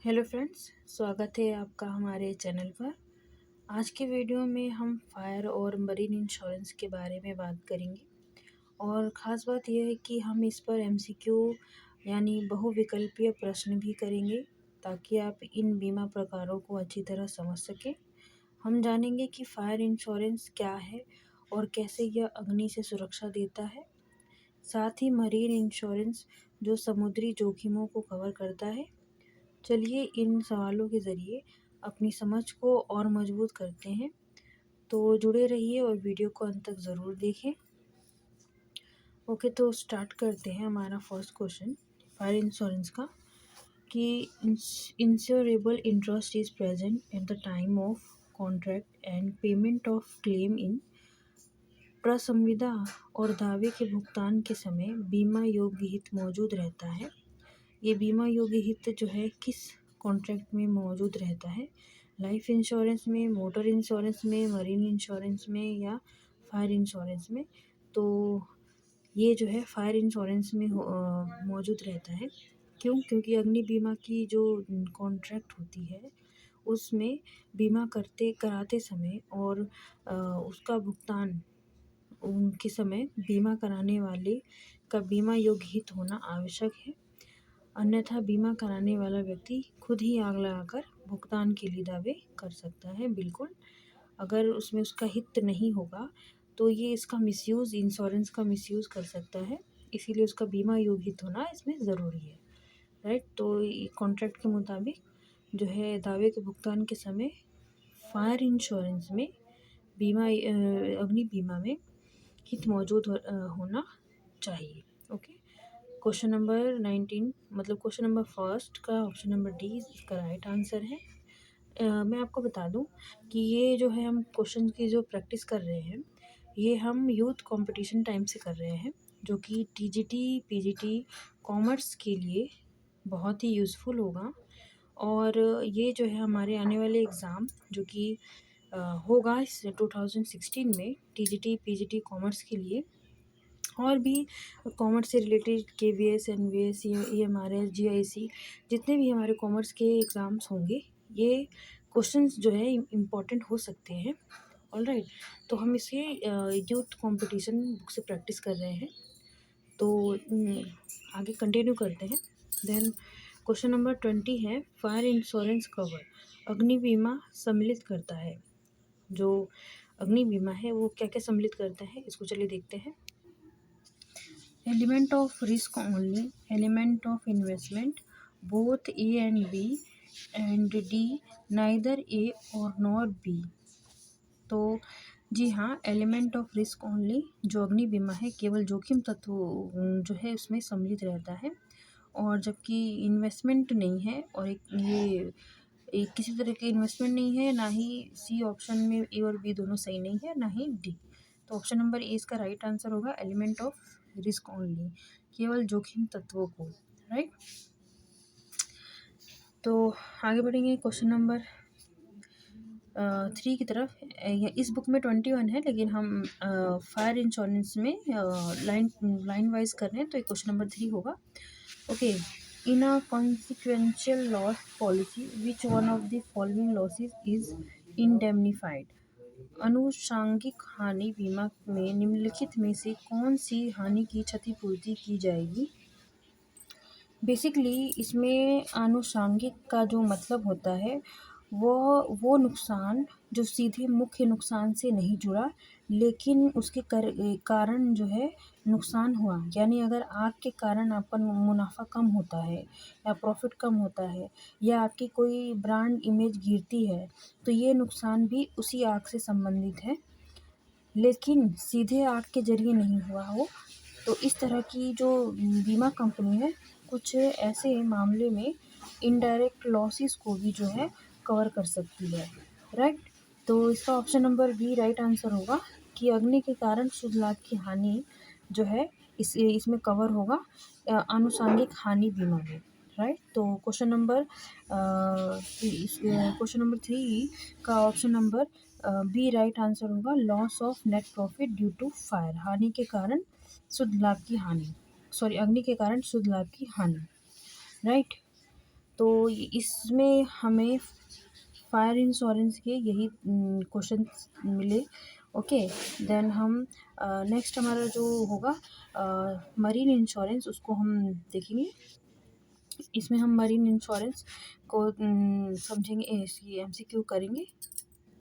Hello friends, स्वागत है आपका हमारे चैनल पर। आज के वीडियो में हम फायर और मरीन इंश्योरेंस के बारे में बात करेंगे और ख़ास बात यह है कि हम इस पर एमसीक्यू यानी बहुविकल्पीय प्रश्न भी करेंगे ताकि आप इन बीमा प्रकारों को अच्छी तरह समझ सकें। हम जानेंगे कि फायर इंश्योरेंस क्या है और कैसे यह अग्नि से सुरक्षा देता है। साथ ही मरीन इंश्योरेंस जो समुद्री जोखिमों को कवर करता है। चलिए इन सवालों के ज़रिए अपनी समझ को और मजबूत करते हैं। तो जुड़े रहिए और वीडियो को अंत तक ज़रूर देखें। ओके, तो स्टार्ट करते हैं हमारा फर्स्ट क्वेश्चन फायर इंश्योरेंस का कि insurable interest is present at the time of contract and payment of claim in प्रसंविदा और दावे के भुगतान के समय बीमा योग्य हित मौजूद रहता है। ये बीमा योग्य हित जो है किस कॉन्ट्रैक्ट में मौजूद रहता है? लाइफ इंश्योरेंस में, मोटर इंश्योरेंस में, मरीन इंश्योरेंस में या फायर इंश्योरेंस में? तो ये जो है फायर इंश्योरेंस में मौजूद रहता है। क्यों? क्योंकि अग्नि बीमा की जो कॉन्ट्रैक्ट होती है उसमें बीमा कराते समय और उसका भुगतान उनके समय बीमा कराने वाले का बीमा योग्य हित होना आवश्यक है। अन्यथा बीमा कराने वाला व्यक्ति खुद ही आग लगाकर भुगतान के लिए दावे कर सकता है। बिल्कुल, अगर उसमें उसका हित नहीं होगा तो ये इसका मिसयूज़, इंश्योरेंस का मिसयूज़ कर सकता है। इसीलिए उसका बीमा योग्य हित होना इसमें ज़रूरी है, राइट। तो कॉन्ट्रैक्ट के मुताबिक जो है दावे के भुगतान के समय फायर इंश्योरेंस में अग्नि बीमा में हित मौजूद होना चाहिए। ओके, क्वेश्चन नंबर 19 मतलब क्वेश्चन नंबर फर्स्ट का ऑप्शन नंबर डी इसका राइट आंसर है। मैं आपको बता दूं कि ये जो है हम क्वेश्चन की जो प्रैक्टिस कर रहे हैं ये हम यूथ कंपटीशन टाइम से कर रहे हैं, जो कि टीजीटी पीजीटी कॉमर्स के लिए बहुत ही यूज़फुल होगा। और ये जो है हमारे आने वाले एग्ज़ाम जो कि होगा इस 2016 में टीजीटी पीजीटी कॉमर्स के लिए, और भी कॉमर्स से related KVS NVS EMRS GIC जितने भी हमारे कॉमर्स के एग्ज़ाम्स होंगे ये क्वेश्चंस जो है इम्पॉर्टेंट हो सकते हैं। ऑलराइट, तो हम इसे यूथ कंपटीशन बुक से प्रैक्टिस कर रहे हैं। तो आगे कंटिन्यू करते हैं। देन क्वेश्चन नंबर 20 है फायर इंश्योरेंस कवर अग्नि बीमा सम्मिलित करता है। जो अग्नि बीमा है वो क्या क्या सम्मिलित करता है इसको चलिए देखते हैं। Element of risk only, element of investment, both A and B, and D neither A or nor B। तो जी हाँ, एलिमेंट ऑफ रिस्क ओनली जो अग्नि बीमा है केवल जोखिम तत्व जो है उसमें सम्मिलित रहता है, और जबकि इन्वेस्टमेंट नहीं है और एक किसी तरह की इन्वेस्टमेंट नहीं है, ना ही सी ऑप्शन में ए और बी दोनों सही नहीं है, ना ही डी। तो ऑप्शन नंबर ए इसका राइट आंसर होगा, एलिमेंट ऑफ रिस्क ओनली केवल जोखिम तत्वों को, राइट। तो आगे बढ़ेंगे क्वेश्चन नंबर 3 की तरफ। इस बुक में 21 है लेकिन हम फायर इंश्योरेंस में लाइन वाइज कर रहे हैं, तो क्वेश्चन नंबर 3 होगा। Okay, in a consequential loss policy which one of the following losses is indemnified. आनुषंगिक हानि बीमा में निम्नलिखित में से कौन सी हानि की क्षतिपूर्ति की जाएगी? बेसिकली इसमें आनुषंगिक का जो मतलब होता है वो नुकसान जो सीधे मुख्य नुकसान से नहीं जुड़ा, लेकिन उसके कारण जो है नुकसान हुआ। यानी अगर आग के कारण आपका मुनाफा कम होता है या प्रॉफिट कम होता है या आपकी कोई ब्रांड इमेज गिरती है तो ये नुकसान भी उसी आग से संबंधित है, लेकिन सीधे आग के जरिए नहीं हुआ हो। तो इस तरह की जो बीमा कंपनी है कुछ ऐसे मामले में इनडायरेक्ट लॉसेस को भी जो है कवर कर सकती है, राइट। तो इसका option number B right answer होगा कि अग्नि के कारण शुद्ध लाभ की हानि जो है इसमें कवर होगा आनुषंगिक हानि बीमा में, राइट। तो क्वेश्चन नंबर 3 का option number B right answer होगा, loss of net profit due to fire, हानि के कारण शुद्ध लाभ की हानि, अग्नि के कारण शुद्ध लाभ की हानि, राइट। तो इसमें हमें फायर इंश्योरेंस के यही क्वेश्चन मिले। ओके, देन हम नेक्स्ट हमारा जो होगा मरीन इंश्योरेंस, उसको हम देखेंगे। इसमें हम मरीन इंश्योरेंस को समझेंगे, इसकी एमसीक्यू करेंगे।